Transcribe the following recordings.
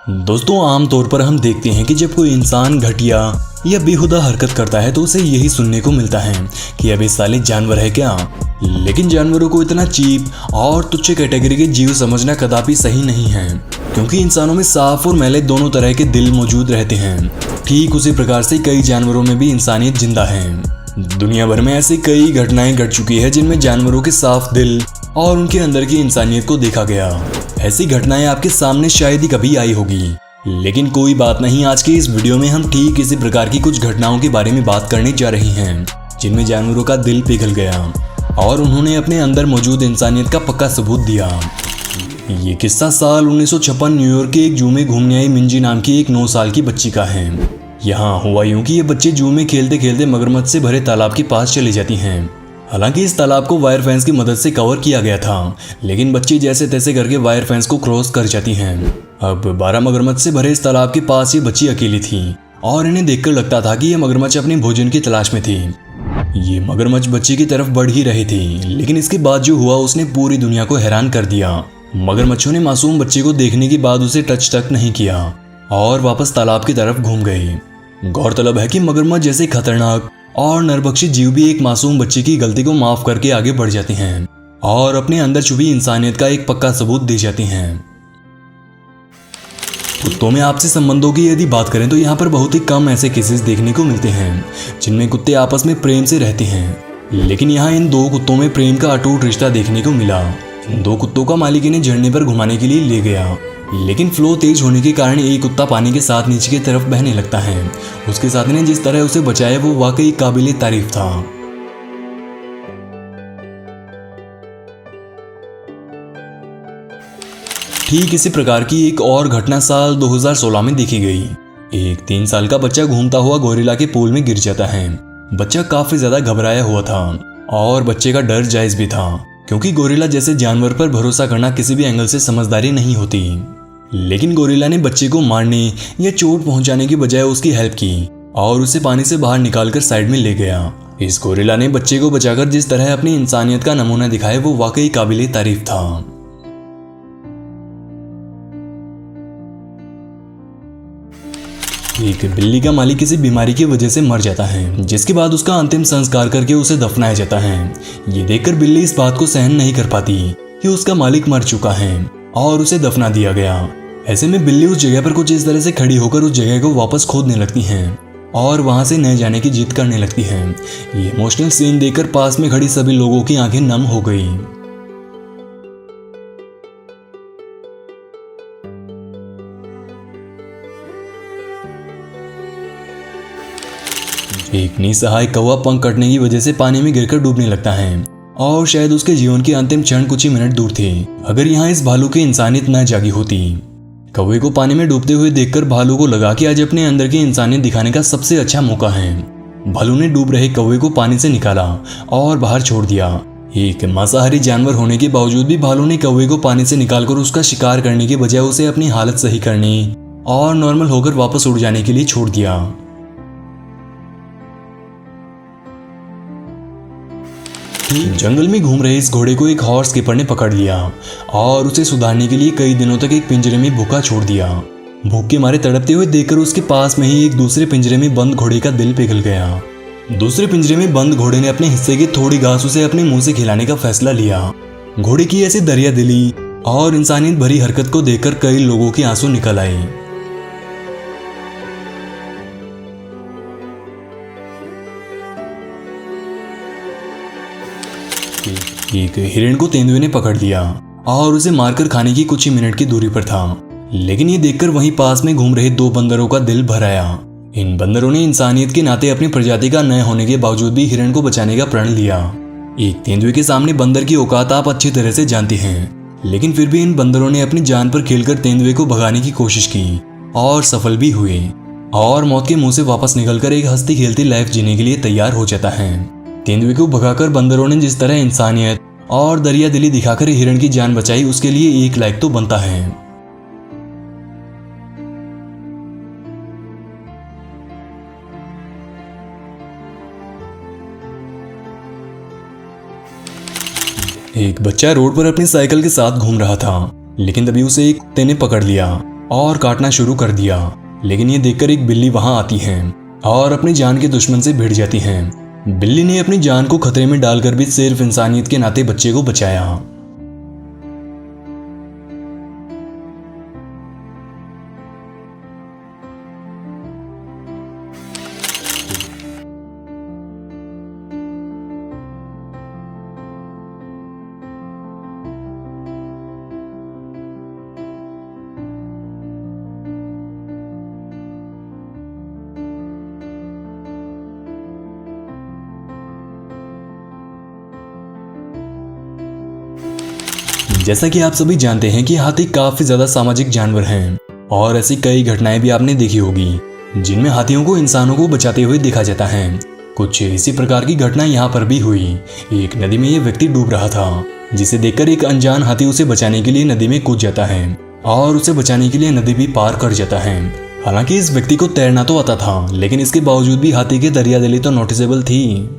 दोस्तों, आमतौर पर हम देखते हैं कि जब कोई इंसान घटिया या बेहुदा हरकत करता है तो उसे यही सुनने को मिलता है कि अब ये साले जानवर है क्या। लेकिन जानवरों को इतना चीप और तुच्छ कैटेगरी के जीव समझना कदापि सही नहीं है, क्योंकि इंसानों में साफ और मैले दोनों तरह के दिल मौजूद रहते हैं। ठीक उसी प्रकार से कई जानवरों में भी इंसानियत जिंदा है। दुनिया भर में ऐसी कई घटनाएं घट चुकी है जिनमें जानवरों के साफ दिल और उनके अंदर की इंसानियत को देखा गया। ऐसी घटनाएं आपके सामने शायद ही कभी आई होगी, लेकिन कोई बात नहीं। आज के इस वीडियो में हम ठीक इसी प्रकार की कुछ घटनाओं के बारे में बात करने जा रहे हैं जिनमें जानवरों का दिल पिघल गया और उन्होंने अपने अंदर मौजूद इंसानियत का पक्का सबूत दिया। ये किस्सा साल 1956 न्यूयॉर्क के एक जू में घूमने आई मिंजी नाम की एक 9 साल की बच्ची का है। यहाँ हुआ यूं कि ये बच्चे जू में खेलते खेलते मगरमच्छ से भरे तालाब के पास चली जाती हैं। हालांकि इस तालाब को वायर फेंस की मदद से कवर किया गया था, लेकिन बच्ची जैसे तैसे करके वायर फेंस को क्रॉस कर जाती हैं। अब 12 मगरमच्छ से भरे इस तालाब के पास ये बच्ची अकेली थी और इन्हें देखकर लगता था कि ये मगरमच्छ अपने भोजन की तलाश में थी। ये मगरमच्छ बच्ची की तरफ बढ़ ही रही थी, लेकिन इसके बाद जो हुआ उसने पूरी दुनिया को हैरान कर दिया। मगरमच्छों ने मासूम बच्ची को देखने के बाद उसे टच तक नहीं किया और वापस तालाब की तरफ घूम गए। गौरतलब है कि मगरमच्छ जैसे खतरनाक और नरभक्षी जीव भी एक मासूम बच्ची की गलती को माफ करके आगे बढ़ जाते हैं और अपने अंदर छुपी इंसानियत का एक पक्का सबूत दे जाती हैं। कुत्तों में आपसी संबंधों की यदि बात करें तो यहाँ पर बहुत ही कम ऐसे केसेस देखने को मिलते हैं जिनमें कुत्ते आपस में प्रेम से रहते हैं, लेकिन यहाँ इन 2 कुत्तों में प्रेम का अटूट रिश्ता देखने को मिला। इन 2 कुत्तों का मालिक इन्हें झरने पर घुमाने के लिए ले गया, लेकिन फ्लो तेज होने के कारण एक कुत्ता पानी के साथ नीचे की तरफ बहने लगता है। उसके साथ ने जिस तरह उसे बचाया वो वाकई काबिले तारीफ था। ठीक इसी प्रकार की एक और घटना साल 2016 में देखी गई। एक 3 साल का बच्चा घूमता हुआ गोरिल्ला के पूल में गिर जाता है। बच्चा काफी ज्यादा घबराया हुआ था और बच्चे का डर जायज भी था, क्योंकि गोरिल्ला जैसे जानवर पर भरोसा करना किसी भी एंगल से समझदारी नहीं होती। लेकिन गोरिल्ला ने बच्चे को मारने या चोट पहुंचाने की बजाय उसकी हेल्प की और उसे पानी से बाहर निकालकर साइड में ले गया। इस गोरिल्ला ने बच्चे को बचाकर जिस तरह अपनी इंसानियत का नमूना दिखाया वो वाकई काबिले तारीफ था। एक बिल्ली का मालिक किसी बीमारी की वजह से मर जाता है, जिसके बाद उसका अंतिम संस्कार करके उसे दफनाया जाता है। ये देखकर बिल्ली इस बात को सहन नहीं कर पाती कि उसका मालिक मर चुका है और उसे दफना दिया गया। ऐसे में बिल्ली उस जगह पर कुछ इस तरह से खड़ी होकर उस जगह को वापस खोदने लगती हैं और वहां से न जाने की जिद करने लगती हैं। ये इमोशनल सीन देखकर पास में खड़ी सभी लोगों की आंखें नम हो गई। एक निसहाय कौवा पंख कटने की वजह से पानी में गिरकर डूबने लगता है और शायद उसके जीवन के अंतिम क्षण कुछ ही मिनट दूर थे अगर यहाँ इस भालू की इंसानियत न जागी होती। कौवे को पानी में डूबते हुए देखकर भालू को लगा कि आज अपने अंदर की इंसानियत दिखाने का सबसे अच्छा मौका है। भालू ने डूब रहे कौवे को पानी से निकाला और बाहर छोड़ दिया। एक मांसाहारी जानवर होने के बावजूद भी भालू ने कौवे को पानी से निकालकर उसका शिकार करने के बजाय उसे अपनी हालत सही करने और नॉर्मल होकर वापस उड़ जाने के लिए छोड़ दिया। जंगल में घूम रहे इस घोड़े को एक हॉर्स कीपर ने पकड़ लिया और उसे सुधारने के लिए कई दिनों तक एक पिंजरे में भूखा छोड़ दिया। भूख के मारे तड़पते हुए देखकर उसके पास में ही एक दूसरे पिंजरे में बंद घोड़े का दिल पिघल गया। दूसरे पिंजरे में बंद घोड़े ने अपने हिस्से की थोड़ी घास उसे अपने मुंह से खिलाने का फैसला लिया। घोड़े की ऐसी दरिया दिली और इंसानियत भरी हरकत को देखकर कई लोगों के आंसू निकल आए। एक हिरण को तेंदुए ने पकड़ लिया और उसे मारकर खाने की कुछ ही मिनट की दूरी पर था, लेकिन ये देखकर वहीं पास में घूम रहे 2 बंदरों का दिल भर आया। इन बंदरों ने इंसानियत के नाते अपनी प्रजाति का न होने के बावजूद भी हिरण को बचाने का प्रण लिया। एक तेंदुए के सामने बंदर की औकात आप अच्छी तरह से जानते हैं, लेकिन फिर भी इन बंदरों ने अपनी जान पर खेलकर तेंदुए को भगाने की कोशिश की और सफल भी हुए और मौत के मुंह से वापस निकलकर एक हंसती खेलती लाइफ जीने के लिए तैयार हो जाता है। तेंदुए को भगाकर बंदरों ने जिस तरह इंसानियत और दरिया दिली दिखाकर हिरण की जान बचाई, उसके लिए एक लाइक तो बनता है। एक बच्चा रोड पर अपनी साइकिल के साथ घूम रहा था, लेकिन तभी उसे एक कुत्ते ने पकड़ लिया और काटना शुरू कर दिया। लेकिन ये देखकर एक बिल्ली वहां आती है और अपनी जान के दुश्मन से भिड़ जाती है। बिल्ली ने अपनी जान को खतरे में डालकर भी सिर्फ इंसानियत के नाते बच्चे को बचाया। जैसा कि आप सभी जानते हैं कि हाथी काफी ज्यादा सामाजिक जानवर हैं और ऐसी कई घटनाएं भी आपने देखी होगी जिनमें हाथियों को इंसानों को बचाते हुए देखा जाता है। कुछ इसी प्रकार की घटना यहाँ पर भी हुई। एक नदी में ये व्यक्ति डूब रहा था, जिसे देखकर एक अनजान हाथी उसे बचाने के लिए नदी में कूद जाता है और उसे बचाने के लिए नदी भी पार कर जाता है। हालांकि इस व्यक्ति को तैरना तो आता था, लेकिन इसके बावजूद भी हाथी की दरियादिली तो नोटिसेबल थी।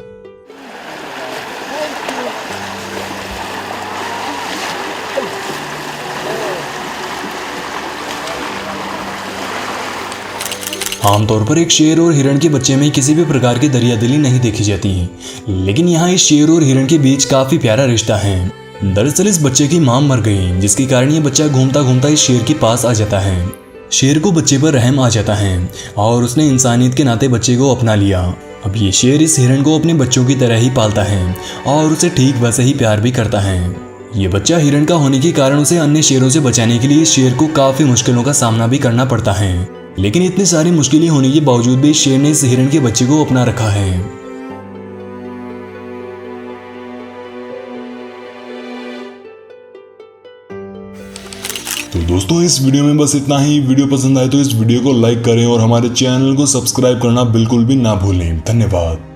आमतौर पर एक शेर और हिरण के बच्चे में किसी भी प्रकार की दरियादिली नहीं देखी जाती, लेकिन यहाँ इस शेर और हिरण के बीच काफी प्यारा रिश्ता है। दरअसल इस बच्चे की मां मर गई, जिसके कारण ये बच्चा घूमता घूमता इस शेर के पास आ जाता है। शेर को बच्चे पर रहम आ जाता है और उसने इंसानियत के नाते बच्चे को अपना लिया। अब ये शेर इस हिरण को अपने बच्चों की तरह ही पालता है और उसे ठीक वैसे ही प्यार भी करता है। ये बच्चा हिरण का होने के कारण उसे अन्य शेरों से बचाने के लिए इस शेर को काफी मुश्किलों का सामना भी करना पड़ता है। लेकिन इतनी सारी मुश्किलें होने के बावजूद भी शेर ने इस हिरण के बच्चे को अपना रखा है। तो दोस्तों इस वीडियो में बस इतना ही। वीडियो पसंद आए तो इस वीडियो को लाइक करें और हमारे चैनल को सब्सक्राइब करना बिल्कुल भी ना भूलें। धन्यवाद।